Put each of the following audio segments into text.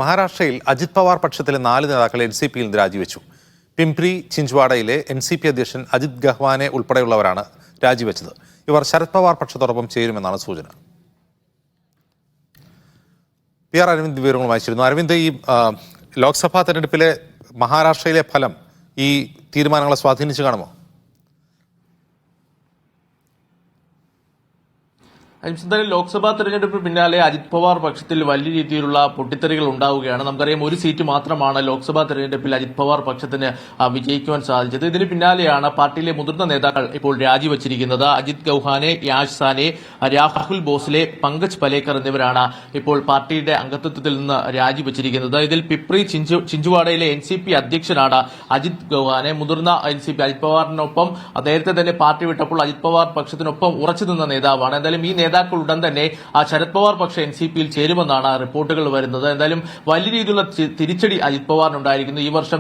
മഹാരാഷ്ട്രയിൽ അജിത് പവാർ പക്ഷത്തിലെ 4 നേതാക്കൾ എൻസിപിയിൽ നിന്ന് രാജിവെച്ചു. പിംപ്രി ചിഞ്ച്വാഡയിലെ എൻസിപി അധ്യക്ഷൻ അജിത് ഗഹ്വാനെ ഉൾപ്പെടെയുള്ളവരാണ് രാജിവെച്ചത്. ഇവർ ശരത് പവാർ പക്ഷത്തോടൊപ്പം ചേരുമെന്നാണ് സൂചന. പി ആർ അരവിന്ദ് വിവരങ്ങളുമായി ചേരുന്നു. അരവിന്ദ്, ഈ ലോക്സഭാ തെരഞ്ഞെടുപ്പിലെ മഹാരാഷ്ട്രയിലെ ഫലം ഈ തീരുമാനങ്ങളെ സ്വാധീനിച്ചു കാണുമോ? എന്തായാലും ലോക്സഭാ തെരഞ്ഞെടുപ്പിന് പിന്നാലെ അജിത് പവാർ പക്ഷത്തിൽ വലിയ രീതിയിലുള്ള പൊട്ടിത്തെറികൾ ഉണ്ടാവുകയാണ്. നമുക്കറിയാം, ഒരു സീറ്റ് മാത്രമാണ് ലോക്സഭാ തെരഞ്ഞെടുപ്പിൽ അജിത് പവാർ പക്ഷത്തിന് വിജയിക്കുവാൻ സാധിച്ചത്. ഇതിന് പിന്നാലെയാണ് പാർട്ടിയിലെ മുതിർന്ന നേതാക്കൾ ഇപ്പോൾ രാജിവച്ചിരിക്കുന്നത്. അജിത് ഗൗഹാനെ, യാഷ് സാനെ, രാഹുൽ ബോസ്ലെ, പങ്കജ് പലേക്കർ എന്നിവരാണ് ഇപ്പോൾ പാർട്ടിയുടെ അംഗത്വത്തിൽ നിന്ന് രാജിവച്ചിരിക്കുന്നത്. ഇതിൽ പിപ്രി ചിഞ്ച്വാഡയിലെ എൻസിപി അധ്യക്ഷനാണ് അജിത് ഗൗഹാനെ. മുതിർന്ന എൻസിപി അജിത് പവാറിനൊപ്പം നേരത്തെ തന്നെ പാർട്ടി വിട്ടപ്പോൾ അജിത് പവാർ പക്ഷത്തിനൊപ്പം ഉറച്ചു നിന്ന നേതാവാണ്. എന്തായാലും ഈ നേതാക്കൾ ഉടൻ തന്നെ ശരത് പവാർ പക്ഷ എൻസിപിയിൽ ചേരുമെന്നാണ് റിപ്പോർട്ടുകൾ വരുന്നത്. എന്തായാലും വലിയ രീതിയിലുള്ള തിരിച്ചടി അജിത് പവാറിനുണ്ടായിരിക്കുന്നു. ഈ വർഷം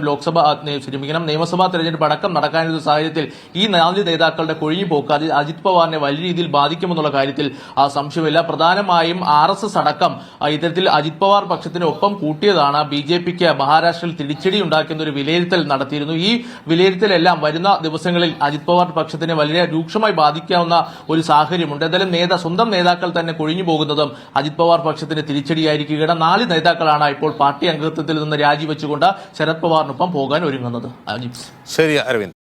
നിയമസഭാ തെരഞ്ഞെടുപ്പ് അടക്കം നടക്കാനിരുന്ന സാഹചര്യത്തിൽ ഈ 4 നേതാക്കളുടെ കൊഴിഞ്ഞുപോക്ക് അജിത് പവാറിനെ വലിയ രീതിയിൽ ബാധിക്കുമെന്നുള്ള കാര്യത്തിൽ സംശയമില്ല. പ്രധാനമായും RSS അടക്കം ഇത്തരത്തിൽ അജിത് പവാർ പക്ഷത്തിന് ഒപ്പം കൂട്ടിയതാണ് BJPക്ക് മഹാരാഷ്ട്രയിൽ തിരിച്ചടി ഉണ്ടാക്കുന്ന ഒരു വിലയിരുത്തൽ നടത്തിയിരുന്നു. ഈ വിലയിരുത്തലെല്ലാം വരുന്ന ദിവസങ്ങളിൽ അജിത് പവാർ പക്ഷത്തിനെ വളരെ രൂക്ഷമായി ബാധിക്കാവുന്ന ഒരു സാഹചര്യമുണ്ട്. എന്തായാലും സ്വന്തം നേതാക്കൾ തന്നെ കൊഴിഞ്ഞു പോകുന്നതും അജിത് പവാർ പക്ഷത്തിന് തിരിച്ചടിയായിരിക്കുകയാണ്. 4 നേതാക്കളാണ് ഇപ്പോൾ പാർട്ടി അംഗത്വത്തിൽ നിന്ന് രാജിവെച്ചുകൊണ്ട് ശരത് പവാറിനൊപ്പം പോകാൻ ഒരുങ്ങുന്നത്. ശരി അരവിന്ദ്.